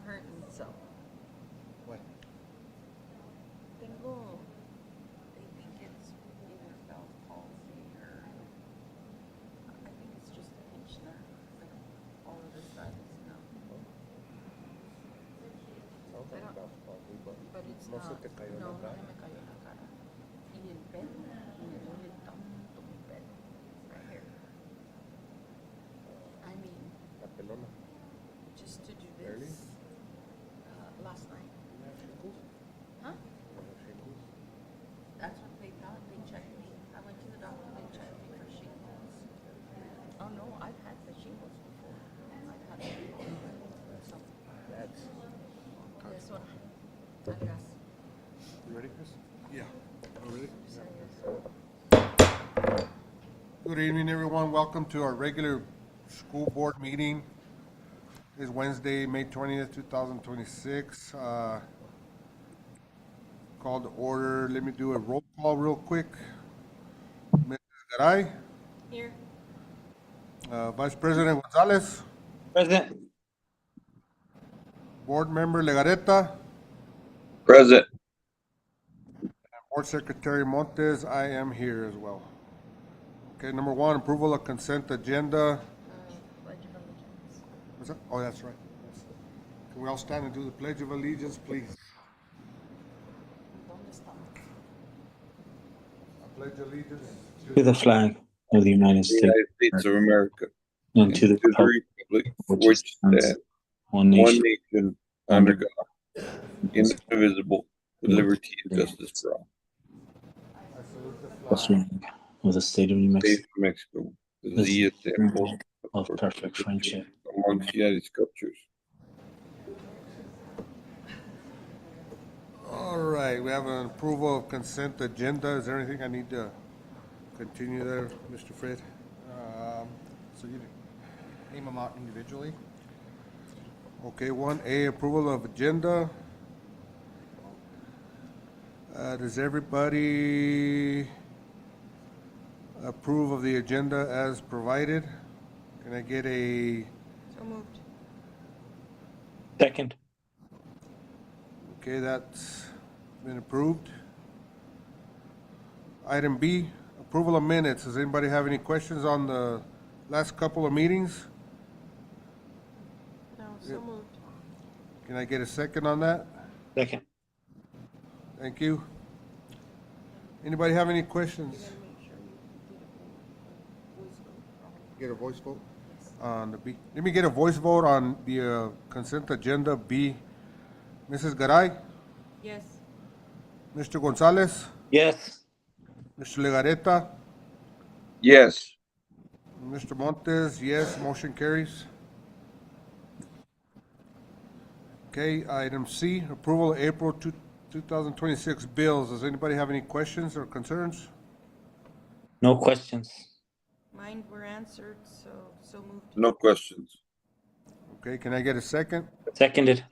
hurting, so. What? Tengo, they think it's either Bell's palsy or, I think it's just a pinched nerve, like all of this side is numb. Sounds like I don't- Bell's palsy, But it's no not, se te cayó no, la no cara. se me cayó en la cara. Y el pelo, me duele tanto mi pelo, right here. I mean, La pelona. just to do Early? this, last night. You have shingles? Huh? You have shingles? That's what they thought. They checked me. I went to the doctor. They checked me for shingles. Oh no, I've had the shingles before. I've had it before. So That's. this one, atrás. You ready, Chris? Yeah. Ready? So, yes. Good evening, everyone. Welcome to our regular school board meeting. It's Wednesday, May 20th, 2026. Call to order. Let me do a roll call real quick. Mrs. Garay, Here. Vice President Gonzalez, Present. Board Member Legareta, Present. and Board Secretary Montes. I am here as well. Okay, number one, approval of consent agenda. Pledge of Allegiance. What's that? Oh, that's right. Yes. Can we all stand and do the Pledge of Allegiance, please? ¿Dónde estamos? I pledge allegiance To the flag of the United The States United States of America and to the republic republic for for which stands one one nation, nation under God, indivisible, with liberty and justice for all. the flag of the state of New State Mexico, of Mexico, the the example symbol of perfect friendship. amongst United Sculptures. All right, we have an approval of consent agenda. Is there anything I need to continue there, Mr. Fred? So you name them out individually. Okay, 1A, approval of agenda. Does everybody approve of the agenda as provided? Can I get a, So moved. Second. okay, that's been approved. Item B, approval of minutes. Does anybody have any questions on the last couple of meetings? No, so moved. Can I get a second on that? Second. Thank you. Anybody have any questions? You gotta make sure you did a voice vote. Get a voice vote on the B. Let me get a voice vote on the consent agenda B. Mrs. Garay, Yes. Mr. Gonzalez, Yes. Mr. Legareta, Yes, Mr. Montes, yes, motion carries. Okay, item C, approval of April 2026 bills. Does anybody have any questions or concerns? No questions. Mine were answered, so moved. no questions. Okay, can I get a second? Seconded.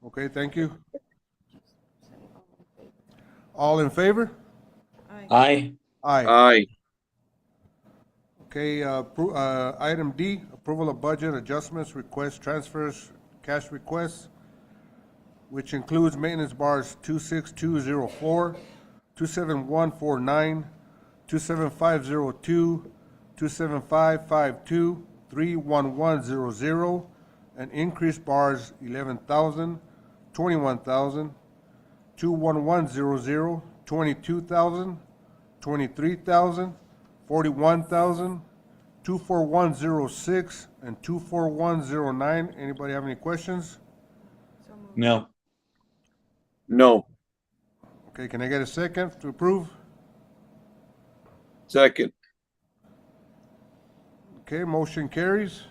Okay, thank you. Say all in favor. All in favor? Aye. Aye. Aye. Aye, Okay, item D, approval of budget adjustments, request transfers, cash requests, which includes maintenance bars 26204, 27149, 27502, 27552, 31100, and increased bars 11,000, 21,000, 21100, 22,000, 23,000, 41,000, 24106, and 24109. Anybody have any questions? So moved. No. no. Okay, can I get a second to approve? Second, Okay, motion carries.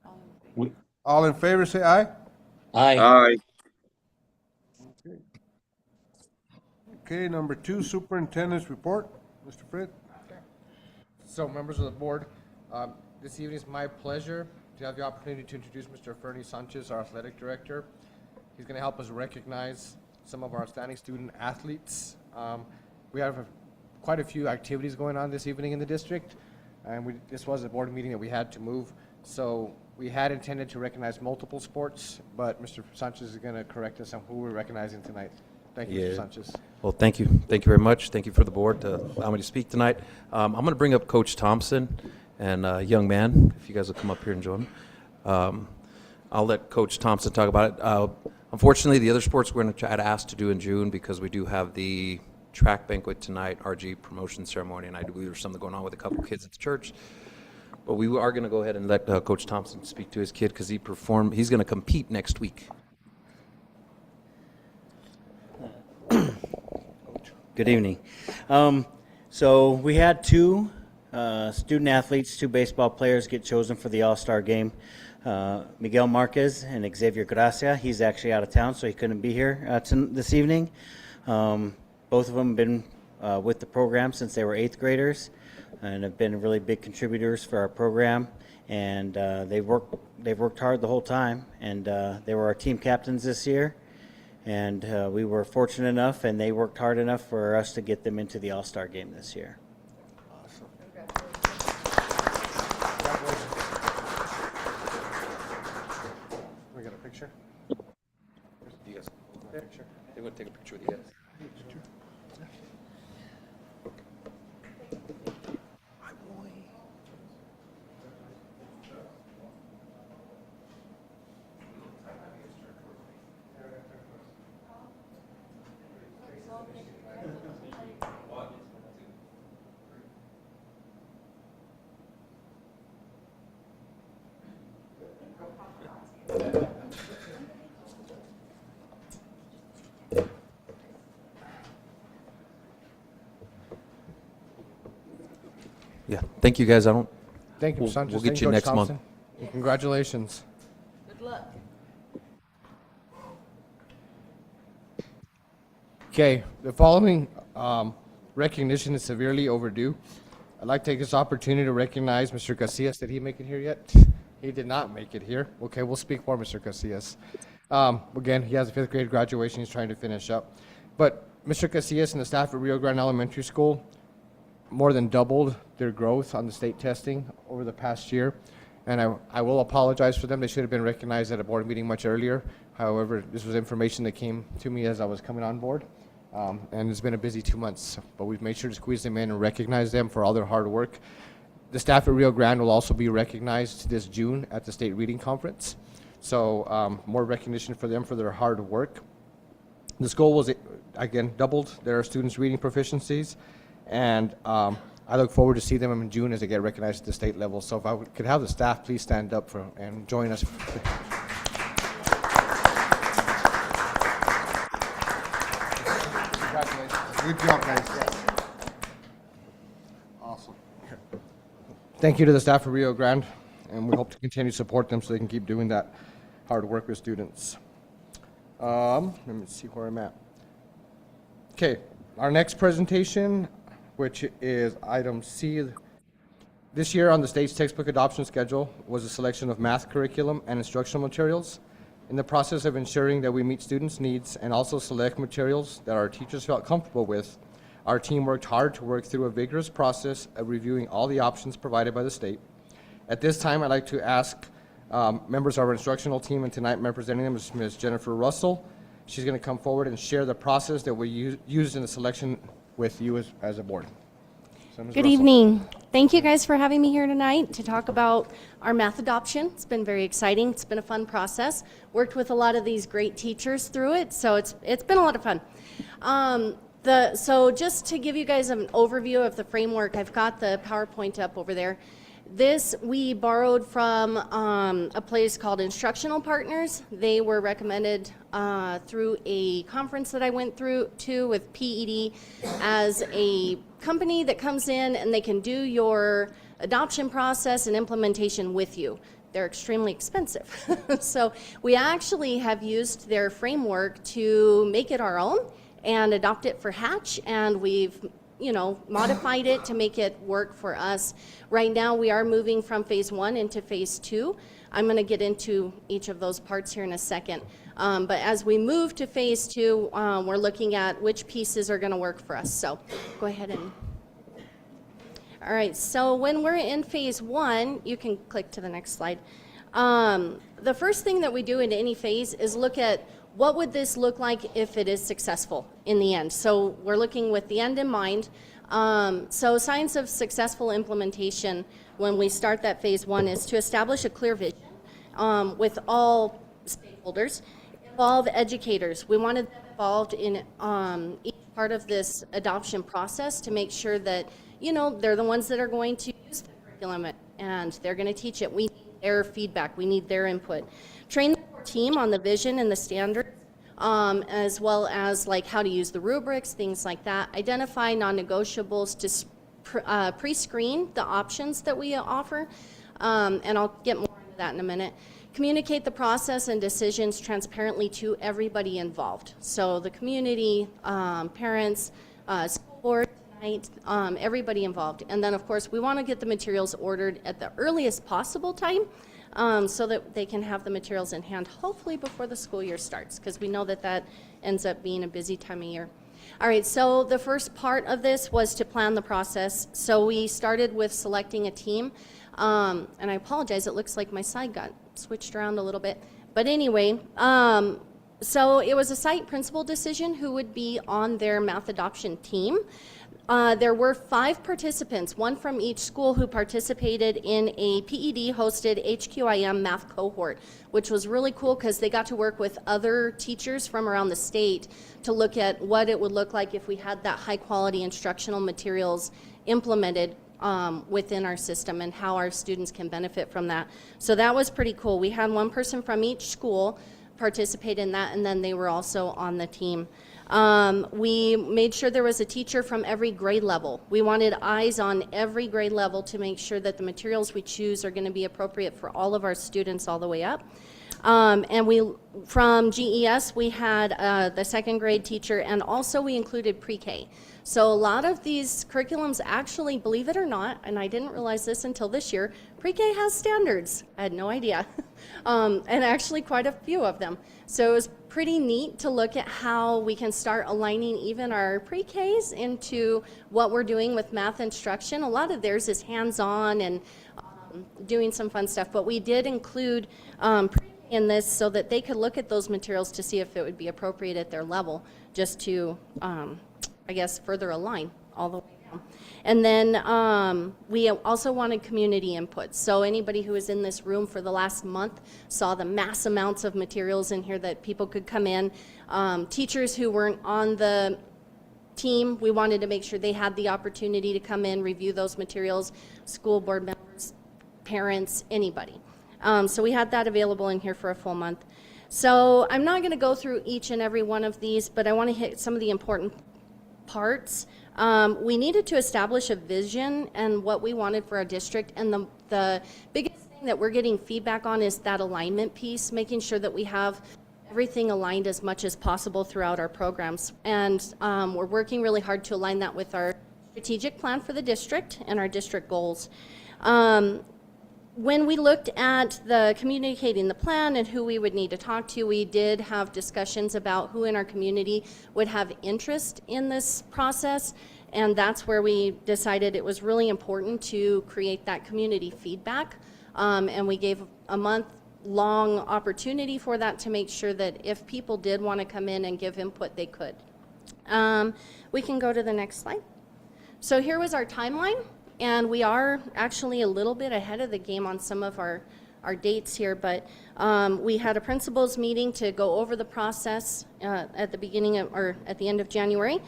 All in favor. We- All in favor, say aye. Aye. aye, Okay, number 2, superintendent's report. Mr. Fred? So members of the board, this evening is my pleasure to have the opportunity to introduce Mr. Fernie Sanchez, our athletic director. He's going to help us recognize some of our outstanding student athletes. We have quite a few activities going on this evening in the district, and this was a board meeting that we had to move So we had intended to recognize multiple sports, but Mr. Sanchez is going to correct us on who we're recognizing tonight. Thank you, Mr. Yeah. Sanchez. Well, thank you. Thank you very much. Thank you for the board to allow me to speak tonight. I'm going to bring up Coach Thompson and young man, if you guys will come up here and join me. I'll let Coach Thompson talk about it. Unfortunately, the other sports we're going to try to ask to do in June because we do have the track banquet tonight, RG promotion ceremony, and I do believe there's something going on with a couple kids at the church. But we are going to go ahead and let Coach Thompson speak to his kid because he's going to compete next week. Good evening. So we had two student athletes, two baseball players get chosen for the All-Star game. Miguel Marquez and Xavier Gracia. He's actually out of town, so he couldn't be here this evening. Both of them have been with the program since they were 8th graders and have been really big contributors for our program. And they've worked hard the whole time, and they were our team captains this year. And we were fortunate enough, and they worked hard enough for us to get them into the All-Star game this year. We got a picture? You guys want a picture? They want to take a picture with you guys. Yeah, thank you guys. Thank you, We'll- Mr. Sanchez. we'll get Thank you Coach next month. Thompson. And congratulations. Good luck. Okay, the following recognition is severely overdue. I'd like to take this opportunity to recognize Mr. Casillas. Did he make it here yet? He did not make it here. Okay, we'll speak for Mr. Casillas. Again, he has a 5th grade graduation he's trying to finish up. But Mr. Casillas and the staff at Rio Grande Elementary School more than doubled their growth on the state testing over the past year. And I will apologize for them. They should have been recognized at a board meeting much earlier. However, this was information that came to me as I was coming on board. And it's been a busy 2 months, but we've made sure to squeeze them in and recognize them for all their hard work. The staff at Rio Grande will also be recognized this June at the State Reading Conference. So more recognition for them for their hard work. The school was, again, doubled their students' reading proficiencies. And I look forward to see them in June as they get recognized at the state level. So if I could have the staff please stand up and join us. Congratulations. Good job, guys. Awesome. Thank you to the staff of Rio Grande, and we hope to continue to support them so they can keep doing that hard work with students. Let me see where I'm at. Okay, our next presentation, which is item C. This year on the state's textbook adoption schedule was a selection of math curriculum and instructional materials. In the process of ensuring that we meet students' needs and also select materials that our teachers felt comfortable with, our team worked hard to work through a vigorous process of reviewing all the options provided by the state. At this time, I'd like to ask members of our instructional team, and tonight representing them is Ms. Jennifer Russell. She's going to come forward and share the process that we used in the selection with you as a board. So, Ms. Good Russell. evening. Thank you guys for having me here tonight to talk about our math adoption. It's been very exciting. It's been a fun process. Worked with a lot of these great teachers through it, so it's been a lot of fun. So just to give you guys an overview of the framework, I've got the PowerPoint up over there. This we borrowed from a place called Instructional Partners. They were recommended through a conference that I went through with PED as a company that comes in and they can do your adoption process and implementation with you. They're extremely expensive. So we actually have used their framework to make it our own and adopt it for Hatch, and we've modified it to make it work for us. Right now, we are moving from phase 1 into phase 2. I'm going to get into each of those parts here in a second. But as we move to phase 2, we're looking at which pieces are going to work for us. So go ahead and... All right, so when we're in phase one, you can click to the next slide. The first thing that we do in any phase is look at what would this look like if it is successful in the end. So we're looking with the end in mind. So signs of successful implementation when we start that phase one is to establish a clear vision with all stakeholders, involve educators. We wanted them involved in each part of this adoption process to make sure that, you know, they're the ones that are going to use the curriculum and they're going to teach it. We need their feedback. We need their input. Train the team on the vision and the standards, as well as like how to use the rubrics, things like that. Identify non-negotiables to pre-screen the options that we offer, and I'll get more into that in a minute. Communicate the process and decisions transparently to everybody involved. So the community, parents, school board, everybody involved. And then, of course, we want to get the materials ordered at the earliest possible time so that they can have the materials in hand, hopefully before the school year starts, because we know that that ends up being a busy time of year. All right, so the first part of this was to plan the process. So we started with selecting a team. And I apologize, it looks like my slide got switched around a little bit. But anyway, so it was a site principal decision who would be on their math adoption team. There were 5 participants, one from each school, who participated in a PED-hosted HQIM math cohort, which was really cool because they got to work with other teachers from around the state to look at what it would look like if we had that high-quality instructional materials implemented within our system and how our students can benefit from that. So that was pretty cool. We had one person from each school participate in that, and then they were also on the team. We made sure there was a teacher from every grade level. We wanted eyes on every grade level to make sure that the materials we choose are going to be appropriate for all of our students all the way up. And we, from GES, we had the second grade teacher, and also we included pre-K. So a lot of these curriculums actually, believe it or not, and I didn't realize this until this year, pre-K has standards. I had no idea. And actually quite a few of them. So it was pretty neat to look at how we can start aligning even our pre-Ks into what we're doing with math instruction. A lot of theirs is hands-on and doing some fun stuff, but we did include pre-K in this so that they could look at those materials to see if it would be appropriate at their level, just to, I guess, further align all the way down. And then we also wanted community input. So anybody who was in this room for the last month saw the mass amounts of materials in here that people could come in. Teachers who weren't on the team, we wanted to make sure they had the opportunity to come in, review those materials, school board members, parents, anybody. So we had that available in here for a full month. So I'm not going to go through each and every one of these, but I want to hit some of the important parts. We needed to establish a vision and what we wanted for our district, and the biggest thing that we're getting feedback on is that alignment piece, making sure that we have everything aligned as much as possible throughout our programs. And we're working really hard to align that with our strategic plan for the district and our district goals. When we looked at the communicating the plan and who we would need to talk to, we did have discussions about who in our community would have interest in this process, and that's where we decided it was really important to create that community feedback, and we gave a month-long opportunity for that to make sure that if people did want to come in and give input, they could. We can go to the next slide. So here was our timeline. And we are actually a little bit ahead of the game on some of our dates here, but we had a principals meeting to go over the process at the beginning of, or at the end of January.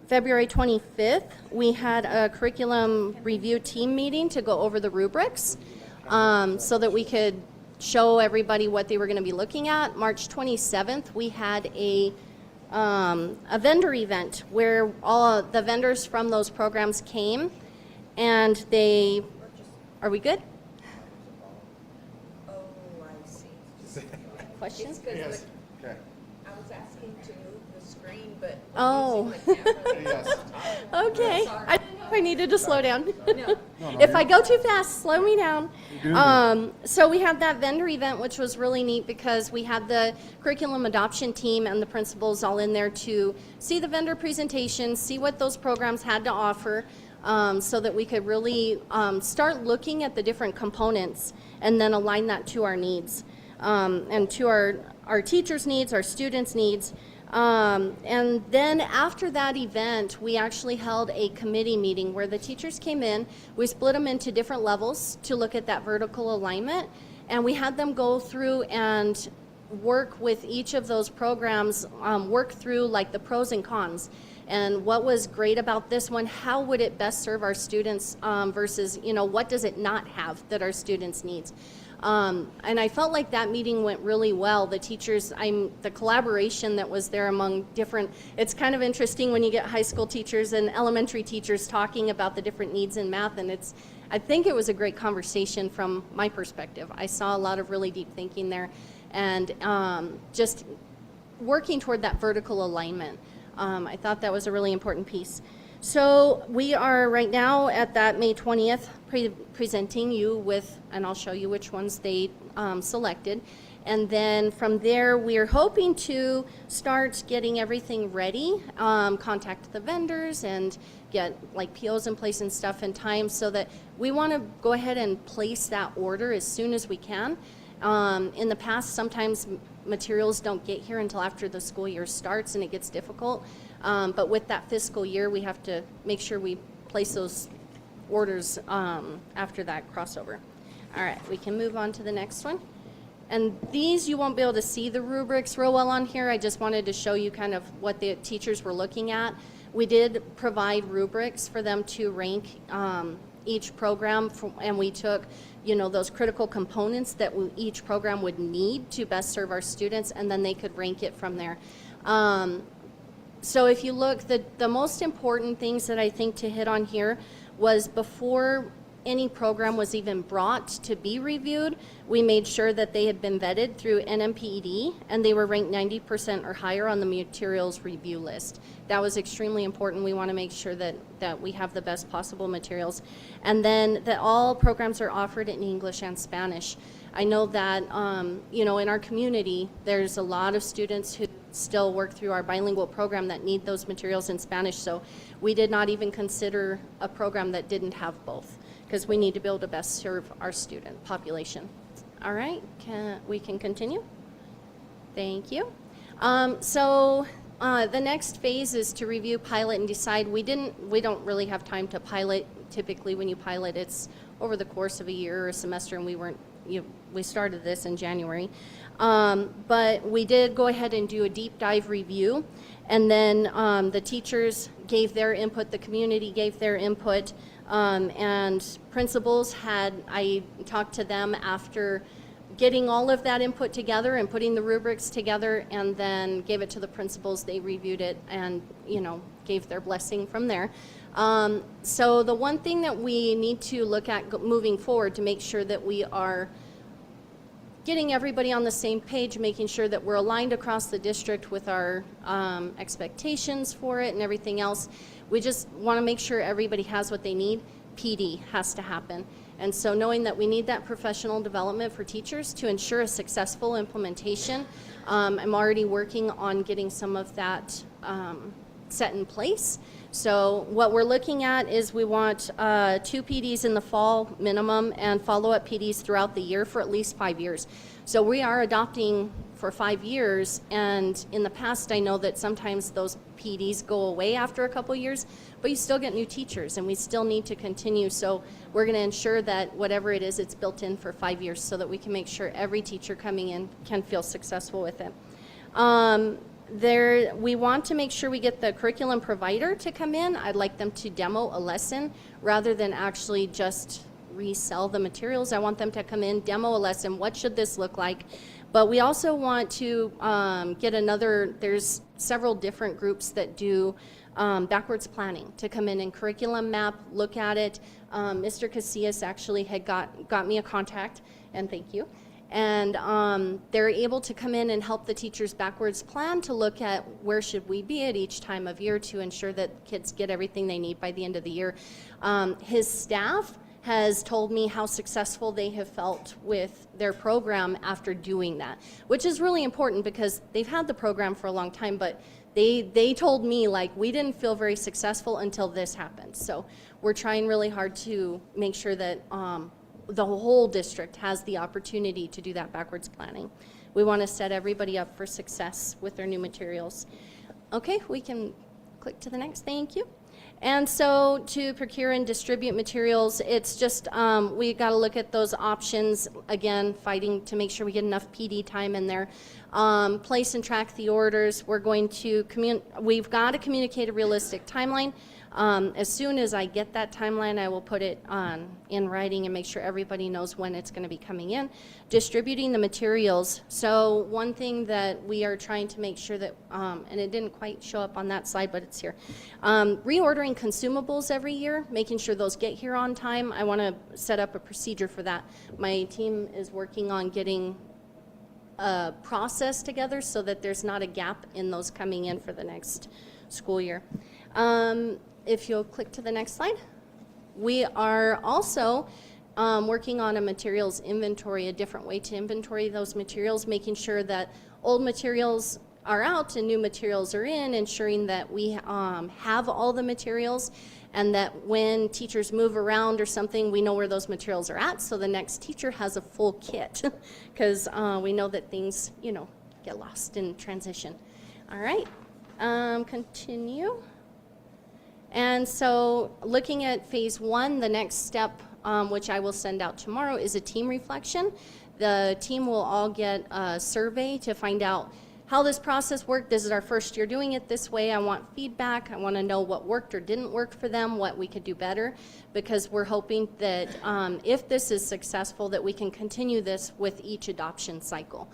February 25th, we had a curriculum review team meeting to go over the rubrics so that we could show everybody what they were going to be looking at. March 27th, we had a vendor event where all the vendors from those programs came. And they, are we good? Oh, I see. Questions? Yes. Okay. I was asking to move the screen, but. Oh. Yes. Okay. I didn't know if I needed to slow down. If I go too fast, slow me down. So we had that vendor event, which was really neat because we had the curriculum adoption team and the principals all in there to see the vendor presentations, see what those programs had to offer. so that we could really start looking at the different components and then align that to our needs, and to our teachers' needs, our students' needs. And then after that event, we actually held a committee meeting where the teachers came in. We split them into different levels to look at that vertical alignment, and we had them go through and work with each of those programs, work through like the pros and cons. And what was great about this one, how would it best serve our students versus, what does it not have that our students need? And I felt like that meeting went really well. The teachers, the collaboration that was there among different, it's kind of interesting when you get high school teachers and elementary teachers talking about the different needs in math, and I think it was a great conversation from my perspective. I saw a lot of really deep thinking there, and just working toward that vertical alignment. I thought that was a really important piece. So we are right now at that May 20th presenting you with, and I'll show you which ones they selected. And then from there, we're hoping to start getting everything ready, contact the vendors and get like POs in place and stuff in time, so that we want to go ahead and place that order as soon as we can. In the past, sometimes materials don't get here until after the school year starts, and it gets difficult. But with that fiscal year, we have to make sure we place those orders after that crossover. All right, we can move on to the next one. And these, you won't be able to see the rubrics real well on here. I just wanted to show you kind of what the teachers were looking at. We did provide rubrics for them to rank each program, and we took, those critical components that each program would need to best serve our students, and then they could rank it from there. So if you look, the most important things that I think to hit on here was before any program was even brought to be reviewed, we made sure that they had been vetted through NMPED, and they were ranked 90% or higher on the materials review list. That was extremely important. We want to make sure that we have the best possible materials. And then that all programs are offered in English and Spanish. I know that, in our community, there's a lot of students who still work through our bilingual program that need those materials in Spanish, so we did not even consider a program that didn't have both, because we need to be able to best serve our student population. All right, we can continue. Thank you. The next phase is to review, pilot, and decide. We don't really have time to pilot. Typically, when you pilot, it's over the course of a year or a semester, and we started this in January. But we did go ahead and do a deep dive review, and then the teachers gave their input, the community gave their input, and principals I talked to them after getting all of that input together and putting the rubrics together, and then gave it to the principals. They reviewed it and, gave their blessing from there. So the one thing that we need to look at moving forward to make sure that we are getting everybody on the same page, making sure that we're aligned across the district with our expectations for it and everything else. We just want to make sure everybody has what they need. PD has to happen. And so knowing that we need that professional development for teachers to ensure a successful implementation, I'm already working on getting some of that set in place. So what we're looking at is we want 2 PDs in the fall minimum and follow-up PDs throughout the year for at least 5 years. So we are adopting for 5 years, and in the past I know that sometimes those PDs go away after a couple years, but you still get new teachers and we still need to continue. So we're going to ensure that whatever it is, it's built in for 5 years so that we can make sure every teacher coming in can feel successful with it. We want to make sure we get the curriculum provider to come in. I'd like them to demo a lesson rather than actually just resell the materials. I want them to come in, demo a lesson. What should this look like? But we also want to there's several different groups that do backwards planning to come in and curriculum map, look at it. Mr. Casillas actually had got me a contact, and thank you. And they're able to come in and help the teachers backwards plan to look at where should we be at each time of year to ensure that kids get everything they need by the end of the year. His staff has told me how successful they have felt with their program after doing that, which is really important because they've had the program for a long time, but they told me, like, we didn't feel very successful until this happened. So we're trying really hard to make sure that the whole district has the opportunity to do that backwards planning. We want to set everybody up for success with their new materials. Okay, we can click to the next, thank you. And so to procure and distribute materials, it's just, we got to look at those options, again, fighting to make sure we get enough PD time in there. Place and track the orders. We're going to, we've got to communicate a realistic timeline. As soon as I get that timeline, I will put it in writing and make sure everybody knows when it's going to be coming in. Distributing the materials. So one thing that we are trying to make sure that, and it didn't quite show up on that slide, but it's here. Reordering consumables every year, making sure those get here on time. I want to set up a procedure for that. My team is working on getting a process together so that there's not a gap in those coming in for the next school year. If you'll click to the next slide. We are also working on a materials inventory, a different way to inventory those materials, making sure that old materials are out and new materials are in, ensuring that we have all the materials, and that when teachers move around or something, we know where those materials are at, so the next teacher has a full kit, because we know that things, you know, get lost in transition. All right, continue. And so looking at phase one, the next step, which I will send out tomorrow, is a team reflection. The team will all get a survey to find out how this process worked. This is our first year doing it this way. I want feedback. I want to know what worked or didn't work for them, what we could do better, because we're hoping that if this is successful, that we can continue this with each adoption cycle.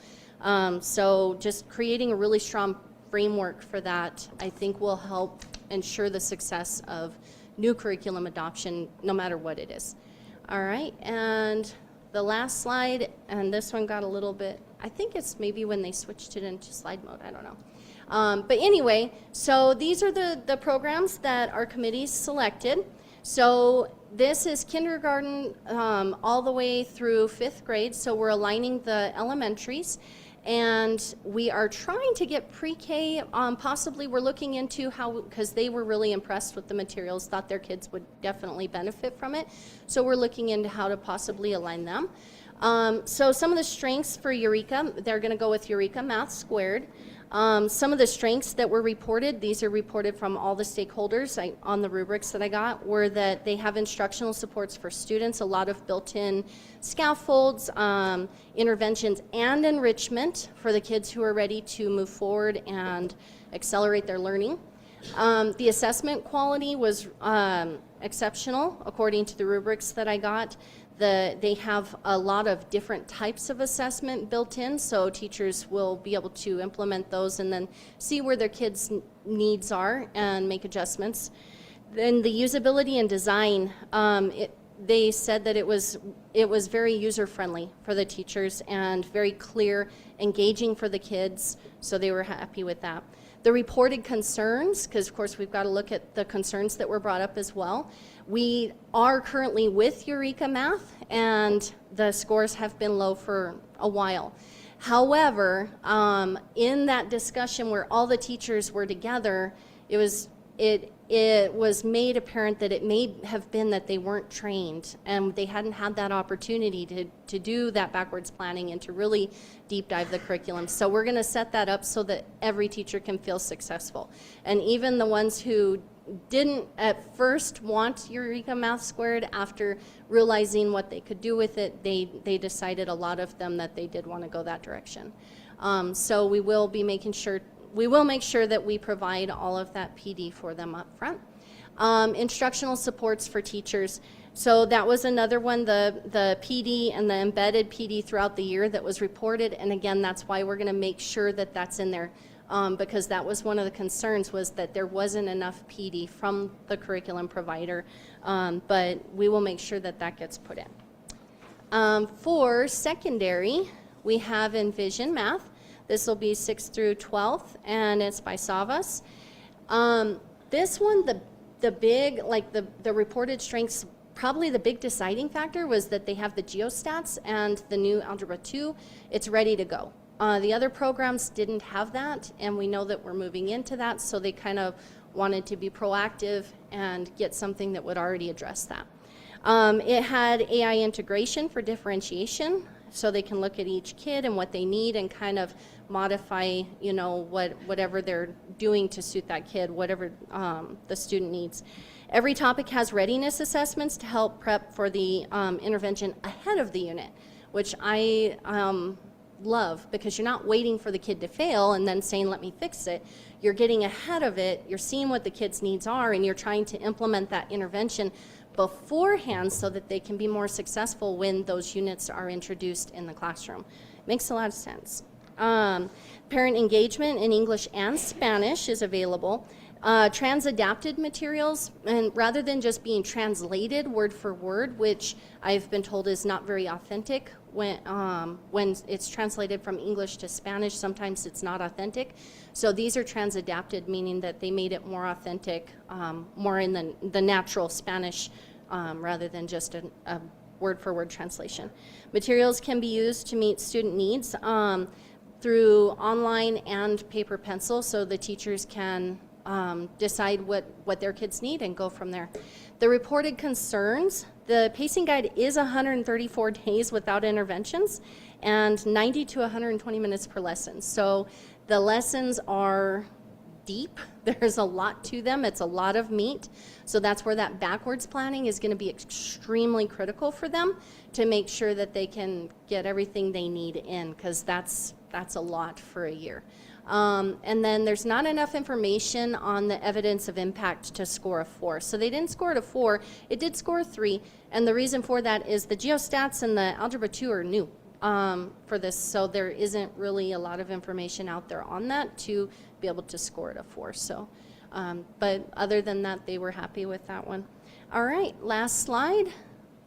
So just creating a really strong framework for that, I think, will help ensure the success of new curriculum adoption, no matter what it is. All right, and the last slide, and this one got a little bit, I think it's maybe when they switched it into slide mode, I don't know. But anyway, so these are the programs that our committees selected. So this is kindergarten all the way through 5th grade, so we're aligning the elementaries. And we are trying to get pre-K, possibly we're looking into how, because they were really impressed with the materials, thought their kids would definitely benefit from it. So we're looking into how to possibly align them. So some of the strengths for Eureka, they're going to go with Eureka Math Squared. Some of the strengths that were reported, these are reported from all the stakeholders on the rubrics that I got, were that they have instructional supports for students, a lot of built-in scaffolds, interventions, and enrichment for the kids who are ready to move forward and accelerate their learning. The assessment quality was exceptional, according to the rubrics that I got. They have a lot of different types of assessment built in, so teachers will be able to implement those and then see where their kids' needs are and make adjustments. Then the usability and design, they said that it was very user-friendly for the teachers and very clear, engaging for the kids, so they were happy with that. The reported concerns, because of course we've got to look at the concerns that were brought up as well. We are currently with Eureka Math, and the scores have been low for a while. However, in that discussion where all the teachers were together, it was made apparent that it may have been that they weren't trained and they hadn't had that opportunity to do that backwards planning and to really deep dive the curriculum. So we're going to set that up so that every teacher can feel successful. And even the ones who didn't at first want Eureka Math Squared, after realizing what they could do with it, they decided, a lot of them, that they did want to go that direction. So we will be making sure, we will make sure that we provide all of that PD for them up front. Instructional supports for teachers. So that was another one, the PD and the embedded PD throughout the year that was reported. And again, that's why we're going to make sure that that's in there, because that was one of the concerns, was that there wasn't enough PD from the curriculum provider. But we will make sure that that gets put in. For secondary, we have Envision Math. This will be 6th through 12th, and it's by Savas. This one, the big, like the reported strengths probably the big deciding factor was that they have the geostats and the new Algebra 2. It's ready to go. The other programs didn't have that, and we know that we're moving into that, so they kind of wanted to be proactive and get something that would already address that. It had AI integration for differentiation, so they can look at each kid and what they need and kind of modify, you know, whatever they're doing to suit that kid, whatever the student needs. Every topic has readiness assessments to help prep for the intervention ahead of the unit, which I love, because you're not waiting for the kid to fail and then saying, let me fix it. You're getting ahead of it, you're seeing what the kid's needs are, and you're trying to implement that intervention beforehand so that they can be more successful when those units are introduced in the classroom. Makes a lot of sense. Parent engagement in English and Spanish is available. Trans-adapted materials, and rather than just being translated word for word, which I've been told is not very authentic, when it's translated from English to Spanish, sometimes it's not authentic. So these are trans-adapted, meaning that they made it more authentic, more in the natural Spanish, rather than just a word-for-word translation. Materials can be used to meet student needs through online and paper pencil, so the teachers can decide what their kids need and go from there. The reported concerns, the pacing guide is 134 days without interventions and 90 to 120 minutes per lesson. So the lessons are deep. There's a lot to them. It's a lot of meat. So that's where that backwards planning is going to be extremely critical for them to make sure that they can get everything they need in, because that's a lot for a year. And then there's not enough information on the evidence of impact to score a 4. So they didn't score it a 4, it did score a 3. And the reason for that is the geostats and the Algebra 2 are new for this. So there isn't really a lot of information out there on that to be able to score it a 4. So, but other than that, they were happy with that one. All right, last slide.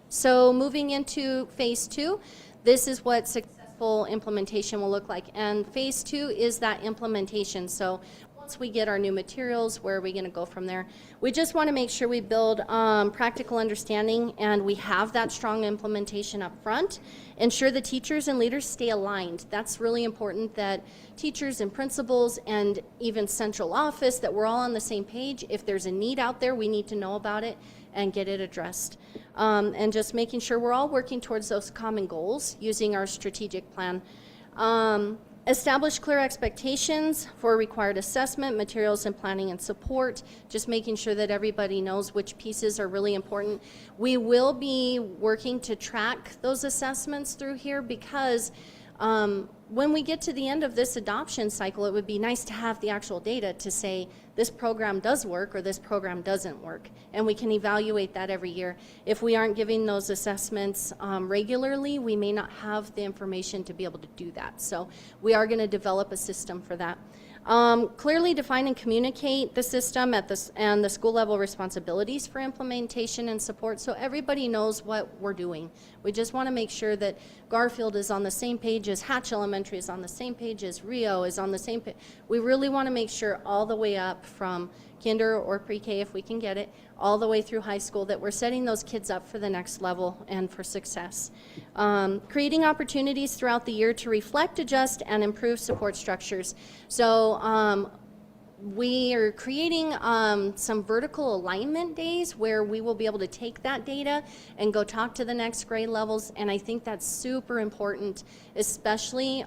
So moving into phase 2, this is what successful implementation will look like. And phase 2 is that implementation. So once we get our new materials, where are we going to go from there? We just want to make sure we build practical understanding, and we have that strong implementation up front. Ensure the teachers and leaders stay aligned. That's really important, that teachers and principals and even central office, that we're all on the same page. If there's a need out there, we need to know about it and get it addressed. And just making sure we're all working towards those common goals using our strategic plan. Establish clear expectations for required assessment, materials, and planning and support. Just making sure that everybody knows which pieces are really important. We will be working to track those assessments through here, because when we get to the end of this adoption cycle, it would be nice to have the actual data to say this program does work or this program doesn't work, and we can evaluate that every year. If we aren't giving those assessments regularly, we may not have the information to be able to do that. So we are going to develop a system for that. Clearly define and communicate the system and the school level responsibilities for implementation and support, so everybody knows what we're doing. We just want to make sure that Garfield is on the same page as Hatch Elementary, is on the same page as Rio, is on the same page. We really want to make sure all the way up from kinder or pre-K, if we can get it, all the way through high school, that we're setting those kids up for the next level and for success. Creating opportunities throughout the year to reflect, adjust, and improve support structures. So we are creating some vertical alignment days where we will be able to take that data and go talk to the next grade levels, and I think that's super important, especially,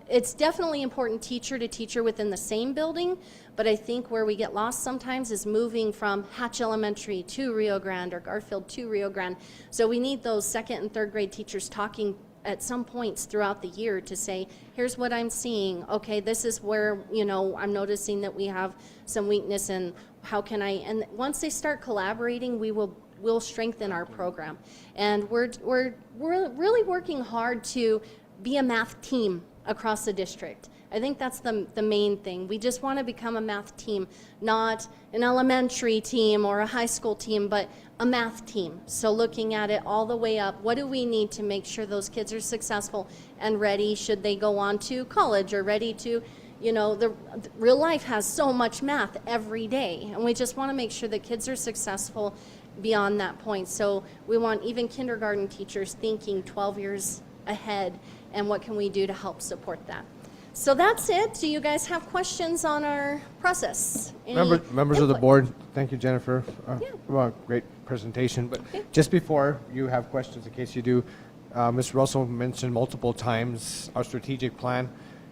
it's definitely important teacher to teacher within the same building, but I think where we get lost sometimes is moving from Hatch Elementary to Rio Grande or Garfield to Rio Grande. So we need those second and third grade teachers talking at some points throughout the year to say, here's what I'm seeing. Okay, this is where, you know, I'm noticing that we have some weakness, and how can I, and once they start collaborating, we'll strengthen our program. And we're really working hard to be a math team across the district. I think that's the main thing. We just want to become a math team, not an elementary team or a high school team, but a math team. So looking at it all the way up, what do we need to make sure those kids are successful and ready should they go on to college, or ready to, you know, the real life has so much math every day, and we just want to make sure that kids are successful beyond that point. So we want even kindergarten teachers thinking 12 years ahead, and what can we do to help support that. So that's it. Do you guys have questions on our process? Any Members of the input? board, thank you, Jennifer. Yeah. Well, great presentation, but Okay. just before you have questions, in case you do, Ms. Russell mentioned multiple times our strategic plan,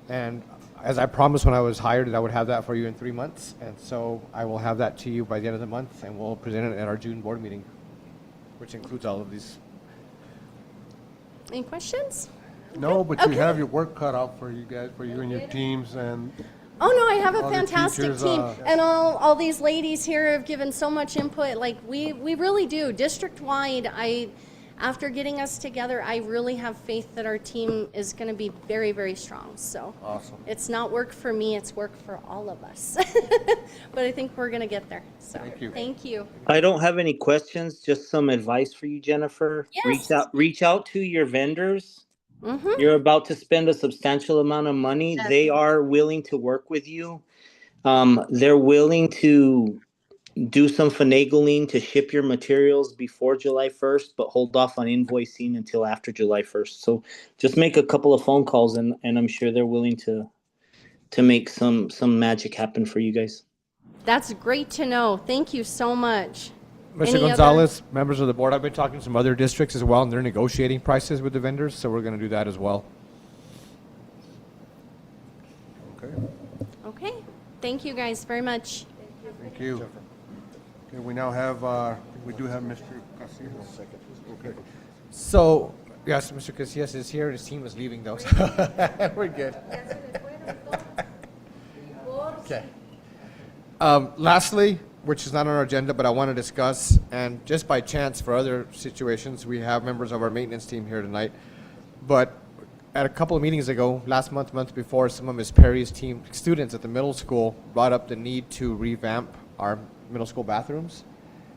and as I promised when I was hired that I would have that for you in 3 months, and so I will have that to you by the end of the month, and we'll present it at our June board meeting, which includes all of these. Any questions? No, but you Okay. have your work cut out for you guys, for you and your teams, and Oh no, I have a All the fantastic teachers, team, and all these ladies here have given so much input. Like we really do. District wide, after getting us together, I really have faith that our team is going to be very, very strong. So Awesome. it's not work for me; it's work for all of us. But I think we're going to get there. So Thank you. Thank you. I don't have any questions, just some advice for you, Jennifer. Yes. Reach out to your vendors. Mm-hmm. You're about to spend a substantial amount of money. Yes. They are willing to work with you. They're willing to do some finagling to ship your materials before July 1st, but hold off on invoicing until after July 1st. So just make a couple of phone calls and I'm sure they're willing to make some magic happen for you guys. That's great to know. Thank you so much. Mr. Any Gonzalez, members of the board, I've been talking to some other districts as well, and they're negotiating prices with the vendors, so we're going to do that as well. okay, Okay. Thank you guys very much. thank you. Okay, we now have, we do have Mr. Casillas. Okay. So, yes, Mr. Casillas is here, his team is leaving though, so we're good. Okay. Lastly, which is not on our agenda, but I want to discuss, and just by chance for other situations, we have members of our maintenance team here tonight. But at a couple of meetings ago, last month, month before, some of Ms. Perry's team students at the middle school brought up the need to revamp our middle school bathrooms.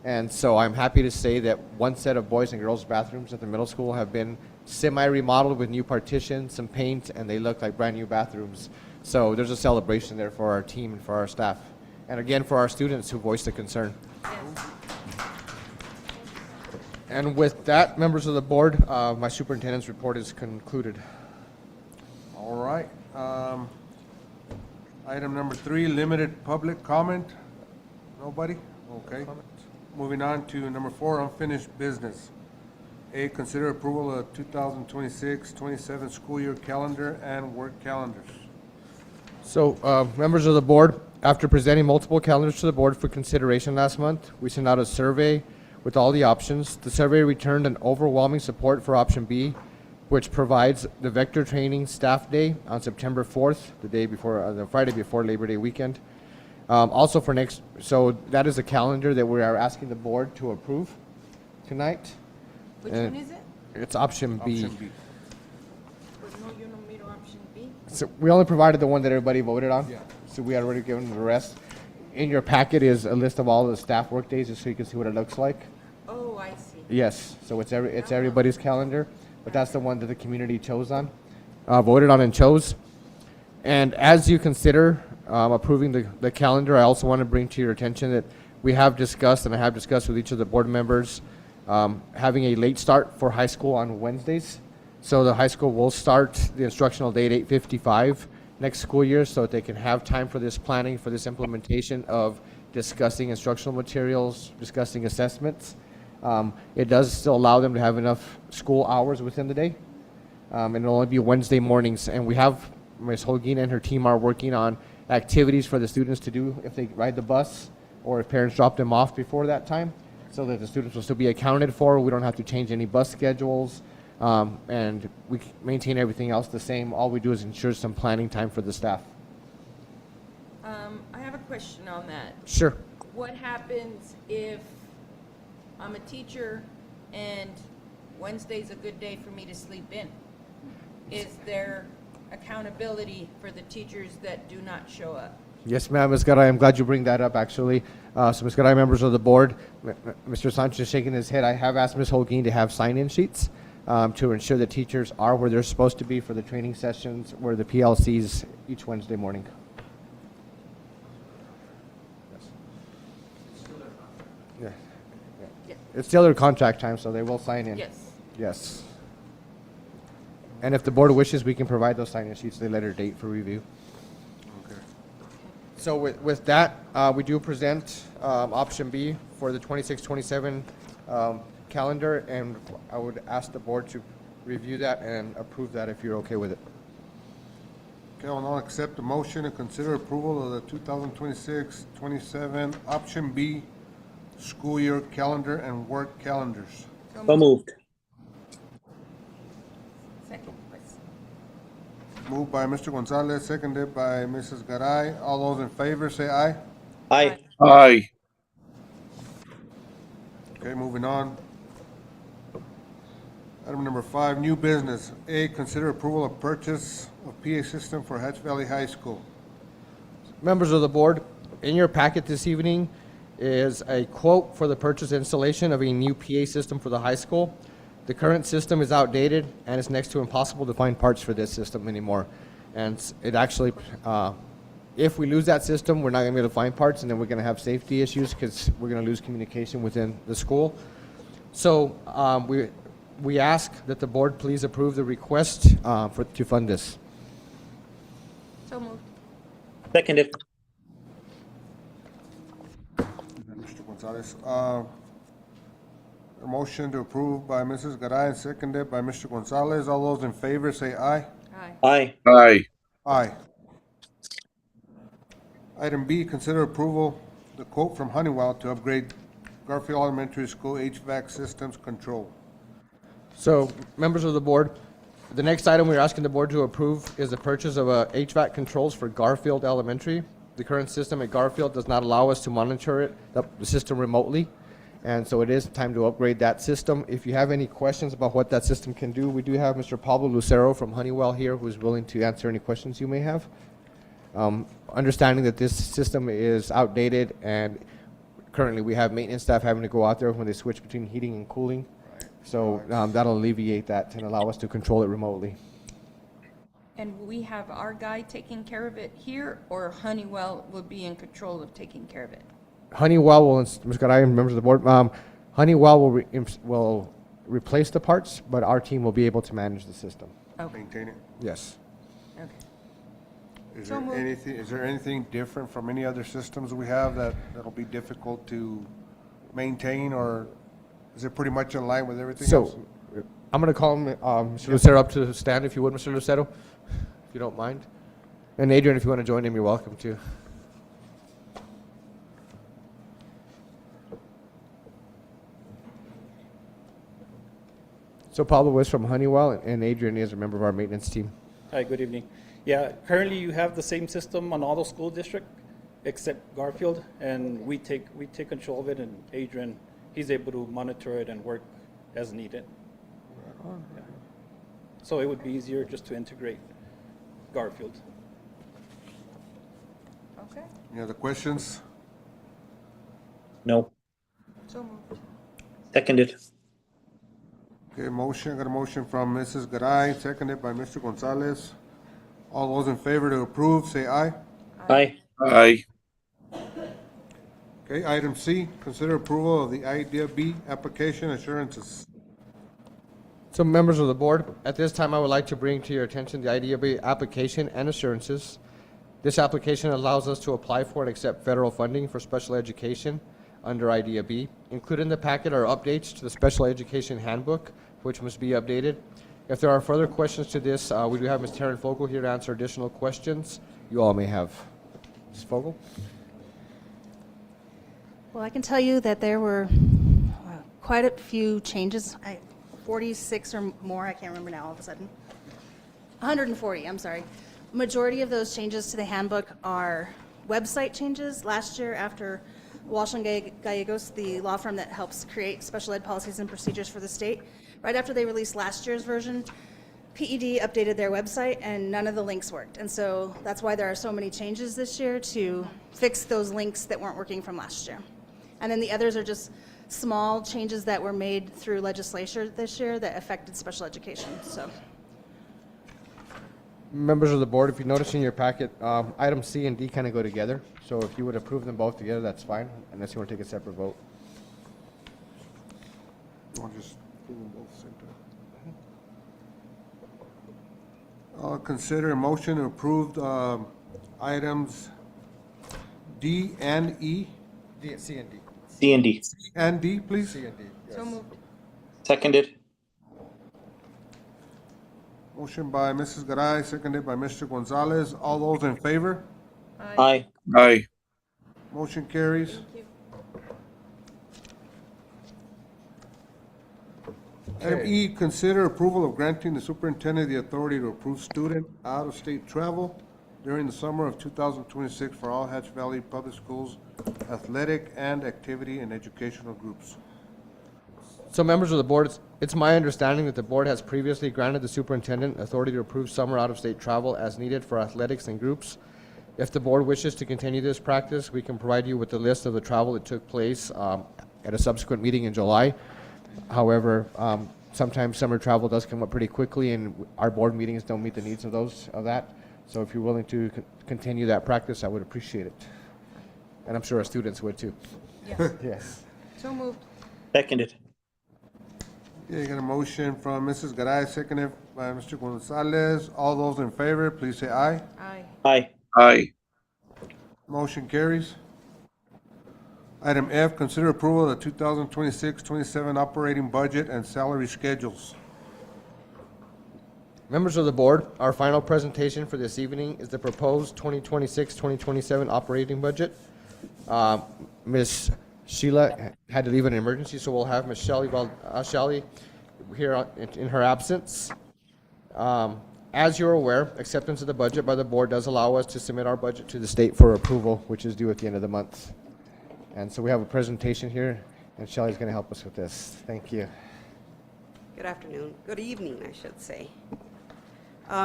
And so I'm happy to say that one set of boys and girls bathrooms at the middle school have been semi-remodeled with new partitions, some paint, and they look like brand new bathrooms. So there's a celebration there for our team and for our staff. And again, for our students who voiced the concern. And with that, members of the board, my superintendent's report is concluded. All right. Item number 3, limited public comment. Nobody? Okay. Moving on to number 4, unfinished business. A, consider approval of 2026-27 school year calendar and work calendars. So, members of the board, after presenting multiple calendars to the board for consideration last month, we sent out a survey with all the options. The survey returned an overwhelming support for option B, which provides the Vector Training Staff Day on September 4th, the day before, the Friday before Labor Day weekend. Also for next, so that is a calendar that we are asking the board to approve tonight. Which And one is it? It's option B. Option B. Pues no, yo no miro option B. So we only provided the one that everybody voted on. Yeah. So we had already given the rest. In your packet is a list of all the staff work days, just so you can see what it looks like. Oh, I see. Yes, so it's everybody's calendar, but that's the one that the community chose on, voted on and chose. And as you consider approving the calendar, I also want to bring to your attention that we have discussed, and I have discussed with each of the board members, having a late start for high school on Wednesdays. So the high school will start the instructional day at 8:55 next school year, so that they can have time for this planning, for this implementation of discussing instructional materials, discussing assessments. It does still allow them to have enough school hours within the day. And it'll only be Wednesday mornings. And we have, Ms. Holguin and her team are working on activities for the students to do if they ride the bus or if parents drop them off before that time, so that the students will still be accounted for. We don't have to change any bus schedules. And we maintain everything else the same. All we do is ensure some planning time for the staff. I have a question on that. Sure. What happens if I'm a teacher and Wednesday's a good day for me to sleep in? Is there accountability for the teachers that do not show up? Yes, ma'am, Ms. Garay, I'm glad you bring that up, actually. So, Ms. Garay, members of the board, Mr. Sanchez shaking his head. I have asked Ms. Holguin to have sign-in sheets to ensure that teachers are where they're supposed to be for the training sessions, where the PLCs each Wednesday morning. Yeah. Yes. It's still their contract time, so they will sign in. Yes. Yes. And if the board wishes, we can provide those sign-in sheets, the letter date for review. Okay. So with that, we do present option B for the 26-27 calendar, and I would ask the board to review that and approve that if you're okay with it. Okay, I'll now accept the motion and consider approval of the 2026-27 option B school year calendar and work calendars. So moved. Second, please. Moved by Mr. Gonzalez, seconded by Mrs. Garay. All those in favor say aye. Aye. Aye. Okay, moving on. Item number 5, new business. A, consider approval of purchase of PA system for Hatch Valley High School. Members of the board, in your packet this evening is a quote for the purchase and installation of a new PA system for the high school. The current system is outdated, and it's next to impossible to find parts for this system anymore. And it actually, if we lose that system, we're not going to be able to find parts, and then we're going to have safety issues because we're going to lose communication within the school. So we ask that the board please approve the request to fund this. So moved. Seconded. Mr. Gonzalez. A motion to approve by Mrs. Garay and seconded by Mr. Gonzalez. All those in favor say aye. Aye. Aye. Aye. Aye. Item B, consider approval, the quote from Honeywell to upgrade Garfield Elementary School HVAC systems control. So, members of the board, the next item we're asking the board to approve is the purchase of HVAC controls for Garfield Elementary. The current system at Garfield does not allow us to monitor the system remotely, and so it is time to upgrade that system. If you have any questions about what that system can do, we do have Mr. Pablo Lucero from Honeywell here who's willing to answer any questions you may have. Understanding that this system is outdated, and currently we have maintenance staff having to go out there when they switch between heating and cooling. So that'll alleviate that and allow us to control it remotely. And we have our guy taking care of it here, or Honeywell will be in control of taking care of it? Honeywell will, Mr. Garay and members of the board, Honeywell will replace the parts, but our team will be able to manage the system. Okay, Maintain it. Yes. okay. Is So there moved. anything different from any other systems we have that'll be difficult to maintain, or is it pretty much in line with everything else? So I'm going to call Mr. Lucero up to stand, if you would, Mr. Lucero, if you don't mind. And Adrian, if you want to join him, you're welcome to. So Pablo is from Honeywell, and Adrian is a member of our maintenance team. Hi, good evening. Yeah, currently you have the same system on all the school district except Garfield, and we take control of it, and Adrian, he's able to monitor it and work as needed. Yeah. So it would be easier just to integrate Garfield. Okay, Any other questions? No. so moved. Seconded. Okay, got a motion from Mrs. Garay, seconded by Mr. Gonzalez. All those in favor to approve, say aye. Aye. Aye. Okay, item C, consider approval of the Idea B application assurances. So members of the board, at this time, I would like to bring to your attention the IDEA application and assurances. This application allows us to apply for and accept federal funding for special education under IDEA B. Included in the packet are updates to the special education handbook, which must be updated. If there are further questions to this, we do have Ms. Taryn Fogel here to answer additional questions you all may have. Ms. Fogel? Well, I can tell you that there were quite a few changes, 46 or more, I can't remember now all of a sudden. 140, I'm sorry. Majority of those changes to the handbook are website changes. Last year, after Walsh and Gallegos, the law firm that helps create special ed policies and procedures for the state, right after they released last year's version, PED updated their website and none of the links worked. And so that's why there are so many changes this year, to fix those links that weren't working from last year. And then the others are just small changes that were made through legislature this year that affected special education, so. Members of the board, if you notice in your packet, item C and D kind of go together. So if you would approve them both together, that's fine, unless you want to take a separate vote. I'll just do them both at the same time. I'll consider a motion to approve items D and E. D, C and D. C and D. And D, please. C and D, yes. So moved. Seconded. Motion by Mrs. Garay, seconded by Mr. Gonzalez. All those in favor? Aye. Aye. Motion carries. Thank you. Item Okay. E, consider approval of granting the superintendent the authority to approve student out-of-state travel during the summer of 2026 for all Hatch Valley Public Schools athletic and activity and educational groups. So members of the board, it's my understanding that the board has previously granted the superintendent authority to approve summer out-of-state travel as needed for athletics and groups. If the board wishes to continue this practice, we can provide you with the list of the travel that took place at a subsequent meeting in July. However, sometimes summer travel does come up pretty quickly, and our board meetings don't meet the needs of that. So if you're willing to continue that practice, I would appreciate it. And I'm sure our students would too. Yes. Yes. So moved. Seconded. Okay, got a motion from Mrs. Garay, seconded by Mr. Gonzalez. All those in favor, please say aye. Aye. Aye. Aye. Motion carries. Item F, consider approval of the 2026-27 operating budget and salary schedules. Members of the board, our final presentation for this evening is the proposed 2026-2027 operating budget. Ms. Sheila had to leave in an emergency, so we'll have Ms. Shelley here in her absence. As you're aware, acceptance of the budget by the board does allow us to submit our budget to the state for approval, which is due at the end of the month. And so we have a presentation here, and Shelley's going to help us with this. Thank you. Good afternoon, good evening, I should say.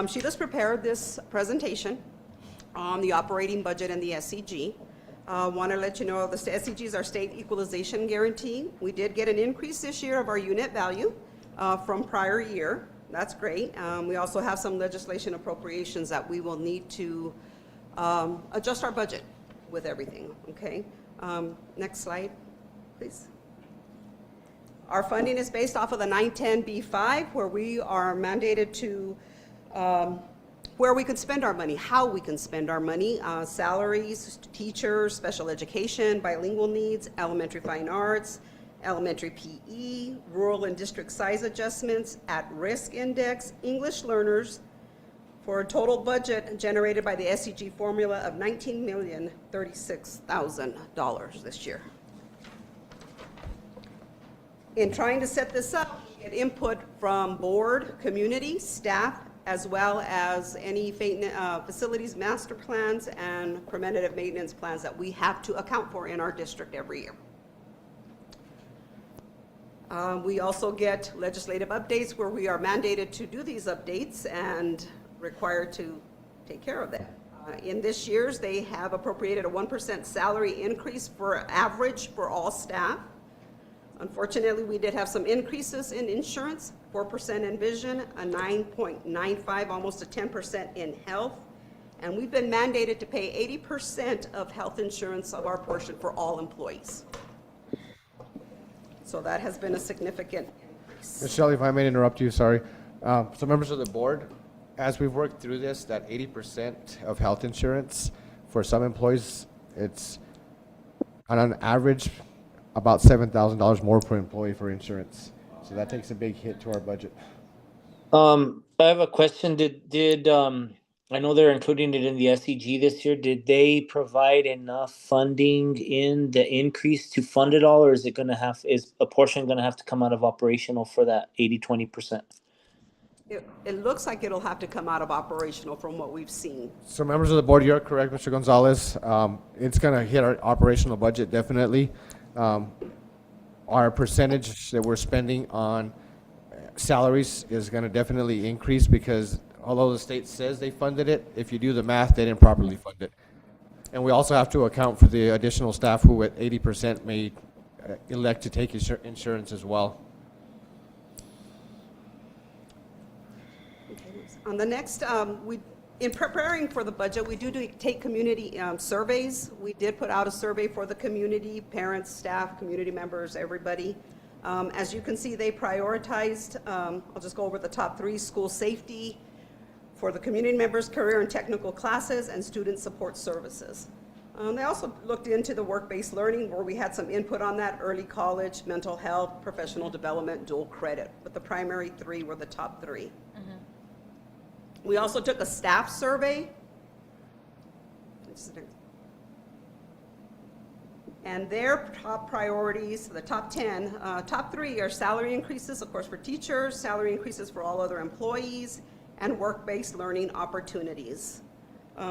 She just prepared this presentation on the operating budget and the SCG. Want to let you know the SCG is our state equalization guarantee. We did get an increase this year of our unit value from prior year. That's great. We also have some legislation appropriations that we will need to adjust our budget with everything, okay? Next slide, please. Our funding is based off of the 910B5, where we are mandated to where we can spend our money, how we can spend our money, salaries, teachers, special education, bilingual needs, elementary fine arts, elementary PE, rural and district size adjustments, at-risk index, English learners, for a total budget generated by the SCG formula of $19,036,000 this year. In trying to set this up, we get input from board, community, staff, as well as any facilities master plans and preventative maintenance plans that we have to account for in our district every year. We also get legislative updates where we are mandated to do these updates and required to take care of that. In this year's, they have appropriated a 1% salary increase for average for all staff. Unfortunately, we did have some increases in insurance, 4% in vision, a 9.95, almost a 10% in health. And we've been mandated to pay 80% of health insurance of our portion for all employees. So that has been a significant increase. Ms. Shelley, if I may interrupt you, sorry. So members of the board, as we've worked through this, that 80% of health insurance for some employees, it's on an average about $7,000 more per employee for insurance. So that takes a big hit to our budget. I have a question. Did I know they're including it in the SCG this year. Did they provide enough funding in the increase to fund it all, or is it is a portion gonna have to come out of operational for that 80-20%? It looks like it'll have to come out of operational from what we've seen. So members of the board, you're correct, Mr. Gonzalez. It's going to hit our operational budget definitely. Our percentage that we're spending on salaries is going to definitely increase because although the state says they funded it, if you do the math, they didn't properly fund it. And we also have to account for the additional staff who at 80% may elect to take insurance as well. On the next, in preparing for the budget, we do take community surveys. We did put out a survey for the community, parents, staff, community members, everybody. As you can see, they prioritized, I'll just go over the top three: school safety, for the community members, career and technical classes, and student support services. They also looked into the work-based learning, where we had some input on that: early college, mental health, professional development, dual credit. But the primary three were the top three. We also took a staff survey. And their top priorities, the top 10, top 3 are salary increases, of course, for teachers, salary increases for all other employees, and work-based learning opportunities.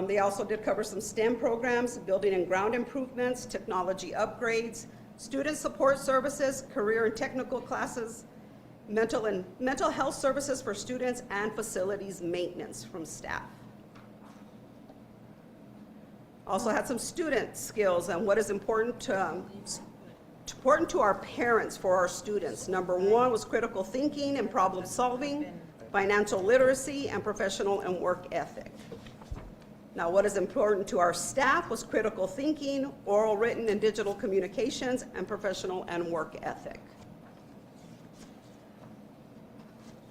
They also did cover some STEM programs, building and ground improvements, technology upgrades, student support services, career and technical classes, mental health services for students, and facilities maintenance from staff. Also had some student skills and what is important to our parents for our students. Number 1 was critical thinking and problem solving, financial literacy, and professional and work ethic. Now, what is important to our staff was critical thinking, oral, written, and digital communications, and professional and work ethic.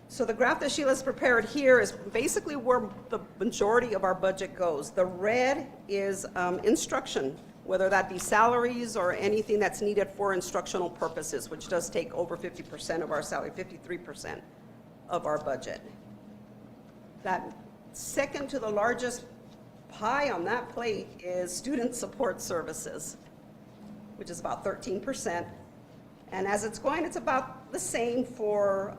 So the graph that Sheila's prepared here is basically where the majority of our budget goes. The red is instruction, whether that be salaries or anything that's needed for instructional purposes, which does take over 50% of our salary, 53% of our budget. That second to the largest pie on that plate is student support services, which is about 13%. And as it's going, it's about the same for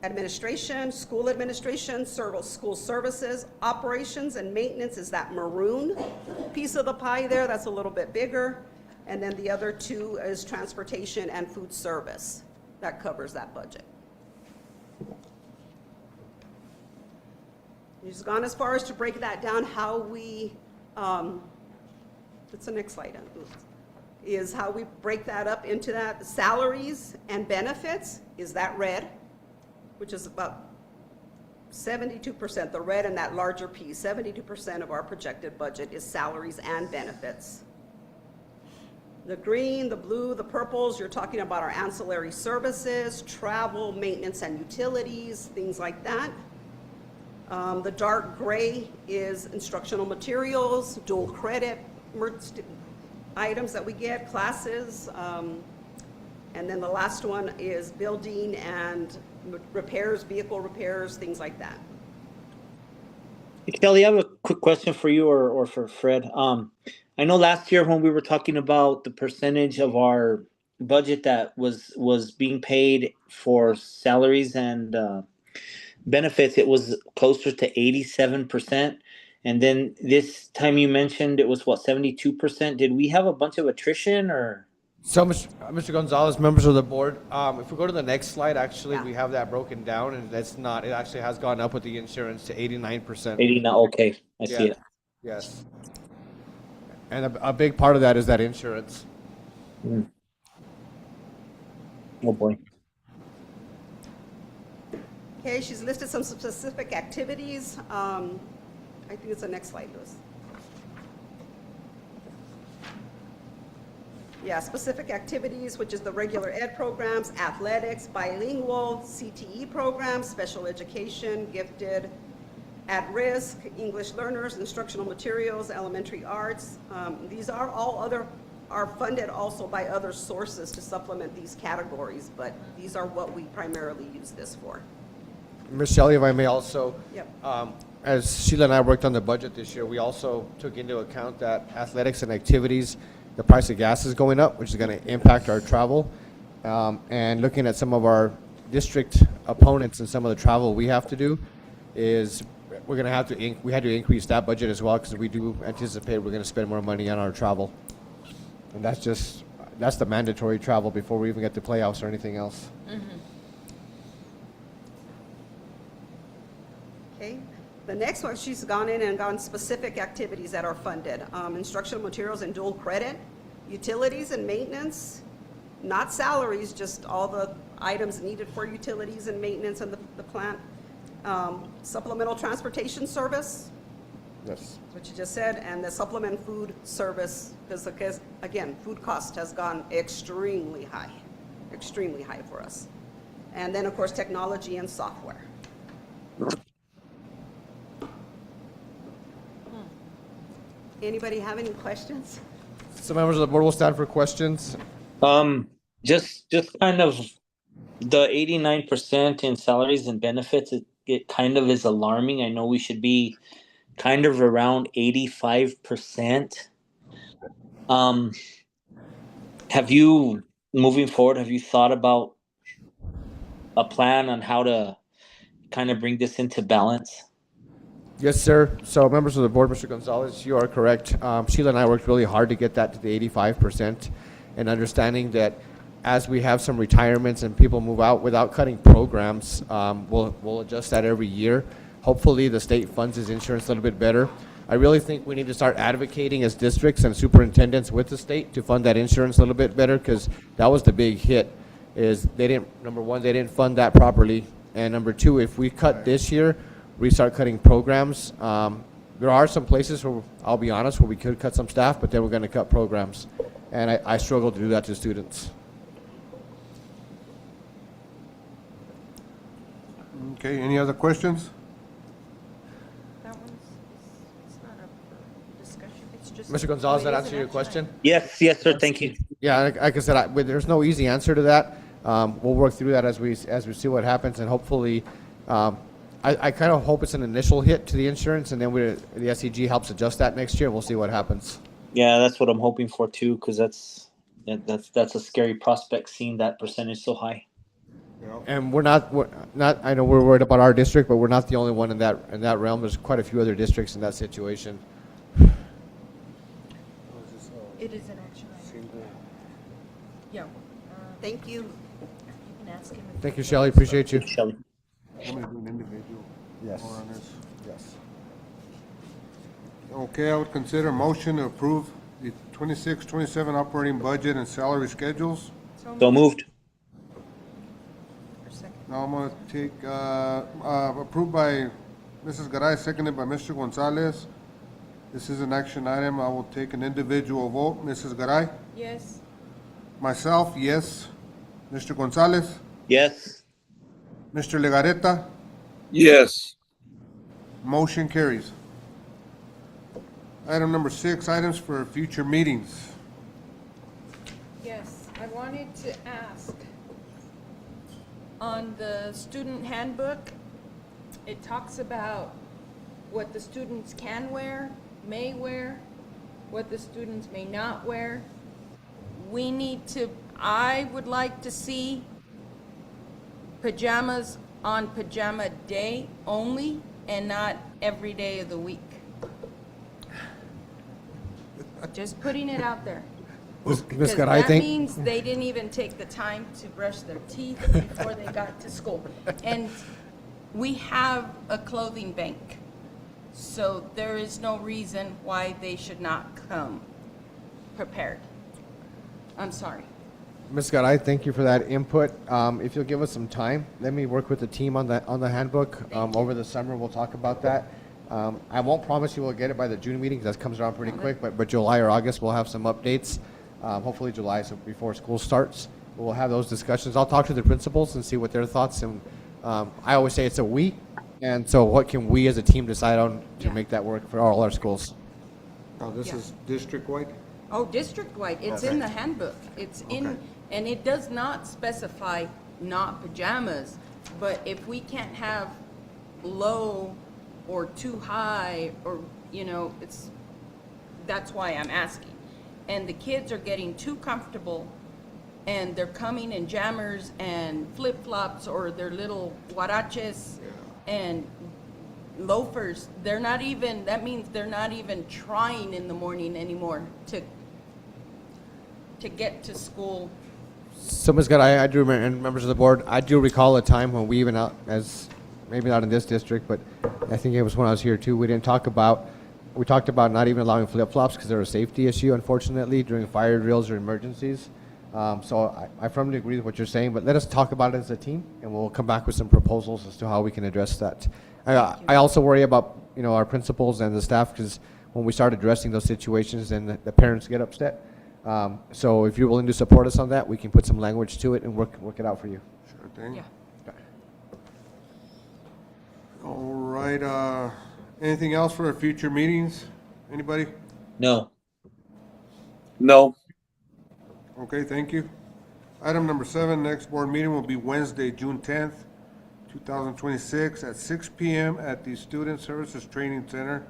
administration, school administration, school services, operations, and maintenance is that maroon piece of the pie there. That's a little bit bigger. And then the other 2 is transportation and food service. That covers that budget. We've gone as far as to break that down, how we, it's the next slide, is how we break that up into that. Salaries and benefits is that red, which is about 72%, the red and that larger piece, 72% of our projected budget is salaries and benefits. The green, the blue, the purples, you're talking about our ancillary services, travel, maintenance, and utilities, things like that. The dark gray is instructional materials, dual credit items that we get, classes, and then the last one is building and repairs, vehicle repairs, things like that. Kelly, I have a quick question for you or for Fred. I know last year when we were talking about the percentage of our budget that was being paid for salaries and benefits, it was closer to 87%. And then this time you mentioned it was, what, 72%? Did we have a bunch of attrition or? So, Mr. Gonzalez, members of the board, if we go to the next slide, actually, we have that broken down, and that's not, it actually has gone up with the insurance to 89%. 89, okay, I see it. Yes. And a big part of that is that insurance. Oh, boy. Okay, she's listed some specific activities. I think it's the next slide, Lewis. Yeah, specific activities, which is the regular ed programs, athletics, bilingual, CTE programs, special education, gifted, at-risk, English learners, instructional materials, elementary arts. These are all are funded also by other sources to supplement these categories, but these are what we primarily use this for. Ms. Shelley, if I may also, Yep. as Sheila and I worked on the budget this year, we also took into account that athletics and activities, the price of gas is going up, which is going to impact our travel. And looking at some of our district opponents and some of the travel we have to do, is we're going to have to, we had to increase that budget as well, because we do anticipate we're going to spend more money on our travel. And that's the mandatory travel before we even get to playoffs or anything else. Okay. The next one, she's gone in and gone specific activities that are funded. Instructional materials and dual credit, utilities and maintenance, not salaries, just all the items needed for utilities and maintenance in the plant. Supplemental transportation service, Yes. which you just said, and the supplement food service, because again, food cost has gone extremely high. extremely high for us. And then, of course, technology and software. Anybody have any questions? So members of the board will stand for questions. Just kind of the 89% in salaries and benefits, it kind of is alarming. I know we should be kind of around 85%. Have you, moving forward, have you thought about a plan on how to kind of bring this into balance? Yes, sir. So members of the board, Mr. Gonzalez, you are correct. Sheila and I worked really hard to get that to the 85%, and understanding that as we have some retirements and people move out without cutting programs, we'll adjust that every year. Hopefully, the state funds his insurance a little bit better. I really think we need to start advocating as districts and superintendents with the state to fund that insurance a little bit better, because that was the big hit, is they didn't, number one, they didn't fund that properly, and number two, if we cut this year, we start cutting programs. There are some places where, I'll be honest, where we could cut some staff, but then we're going to cut programs. And I struggle to do that to students. Okay, any other questions? That one's, it's not up for discussion, it's just. Mr. Gonzalez, oh, it that is answer an your action question? item. Yes, sir, thank you. Yeah, like I said, there's no easy answer to that. We'll work through that as we see what happens, and hopefully, I kind of hope it's an initial hit to the insurance, and then the SEG helps adjust that next year, and we'll see what happens. Yeah, that's what I'm hoping for too, because that's a scary prospect, seeing that percentage so high. And we're not, I know we're worried about our district, but we're not the only one in that realm. There's quite a few other districts in that situation. It is an action item. Yeah. Thank you. You can ask him. Thank you, Shelley. Appreciate you. Shelley. I'm gonna do an individual. Yes. more on this. Yes. Okay, I would consider a motion to approve the 26-27 operating budget and salary schedules. So moved. For a second. Now I'm gonna take, approved by Mrs. Garay, seconded by Mr. Gonzalez. This is an action item. I will take an individual vote. Mrs. Garay? Yes. Myself, yes. Mr. Gonzalez? Yes. Mr. Legarreta? Yes. Motion carries. Item number 6, items for future meetings. Yes, I wanted to ask, on the student handbook, it talks about what the students can wear, may wear, what the students may not wear. We need to, I would like to see pajamas on pajama day only and not every day of the week. Just putting it out there. Ms. Because Garay, that means they didn't even take the time to brush their teeth before they got to school. And we have a clothing bank, so there is no reason why they should not come prepared. I'm sorry. Ms. Garay, thank you for that input. If you'll give us some time, let me work with the team on the handbook. Over the summer, we'll talk about that. I won't promise you we'll get it by the June meeting, because that comes around pretty quick, but July or August, we'll have some updates. Hopefully July, so before school starts. We'll have those discussions. I'll talk to the principals and see what their thoughts, and I always say it's a we, and so what can we as a team decide on to make that work for all our schools? Now, this Yeah. is district-wide? Oh, district-wide, it's in the handbook. It's in, and it does not specify not pajamas, but if we can't have low or too high, or, that's why I'm asking. And the kids are getting too comfortable, and they're coming in jammers and flip-flops or their little huaraches and loafers. They're not even, that means they're not even trying in the morning anymore to get to school. So, Ms. Garay, I do remember, and members of the board, I do recall a time when we even out, as maybe not in this district, but I think it was when I was here too, we talked about not even allowing flip-flops because they're a safety issue, unfortunately, during fire drills or emergencies. So I firmly agree with what you're saying, but let us talk about it as a team, and we'll come back with some proposals as to how we can address that. I also worry about, our principals and the staff, because when we start addressing those situations and the parents get upset, So if you're willing to support us on that, we can put some language to it and work it out for you. Sure thing. Yeah. All right, anything else for our future meetings? Anybody? No. No. Okay, thank you. Item number 7, next board meeting will be Wednesday, June 10th, 2026 at 6 p.m. at the Student Services Training Center.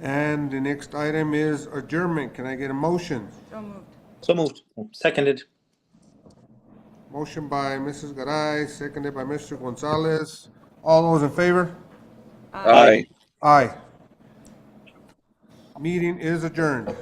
And the next item is adjournment. Can I get a motion? So moved. So moved. Seconded. Motion by Mrs. Garay, seconded by Mr. Gonzalez. All those in favor? Aye. Aye. Meeting is adjourned.